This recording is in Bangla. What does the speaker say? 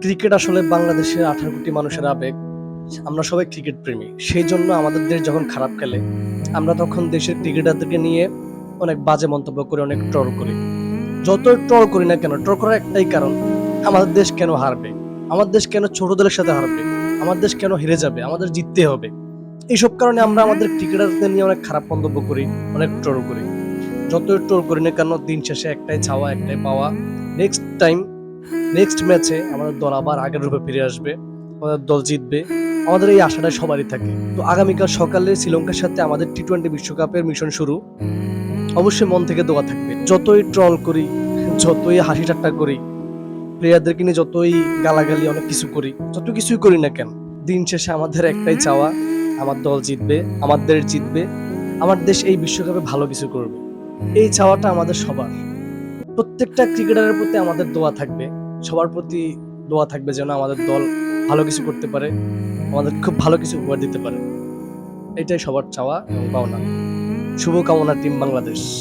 ক্রিকেট আসলে বাংলাদেশের 18 কোটি মানুষের আবেগ। আমরা সবাই ক্রিকেট প্রেমী। সেই জন্য আমাদের দেশ যখন খারাপ খেলে, আমরা তখন দেশের ক্রিকেটারদেরকে নিয়ে অনেক বাজে মন্তব্য করি, অনেক ট্রল করি। যতই ট্রল করি না কেন, ট্রল করার একটাই কারণ, আমাদের দেশ কেন হারবে? আমার দেশ কেন ছোট দলের সাথে হারবে? আমার দেশ কেন হেরে যাবে? আমাদের জিততে হবে। এইসব কারণে আমরা আমাদের ক্রিকেটারদের নিয়ে অনেক খারাপ মন্তব্য করি, অনেক ট্রল করি। যতই ট্রল করি না কেন, দিন শেষে একটাই চাওয়া, একটাই পাওয়া, নেক্সট ম্যাচে আমাদের দল আবার আগের রূপে ফিরে আসবে, আমাদের দল জিতবে। আমাদের এই আশাটা সবারই থাকে। তো আগামীকাল সকালে শ্রীলঙ্কার সাথে আমাদের টি-20 বিশ্বকাপের মিশন শুরু। অবশ্যই মন থেকে দোয়া থাকবে। যতই ট্রল করি, যতই হাসি ঠাট্টা করি, প্লেয়ারদেরকে নিয়ে যতই গালাগালি অনেক কিছু করি, যত কিছুই করি না কেন, দিন শেষে আমাদের একটাই চাওয়া, আমার দল জিতবে, আমার দেশ জিতবে, আমার দেশ এই বিশ্বকাপে ভালো কিছু করবে। এই চাওয়াটা আমাদের সবার। প্রত্যেকটা ক্রিকেটারের প্রতি আমাদের দোয়া থাকবে, সবার প্রতি দোয়া থাকবে যেন আমাদের দল ভালো কিছু করতে পারে, আমাদের খুব ভালো কিছু উপহার দিতে পারে। এটাই সবার চাওয়া এবং পাওনা। শুভকামনা টিম বাংলাদেশ।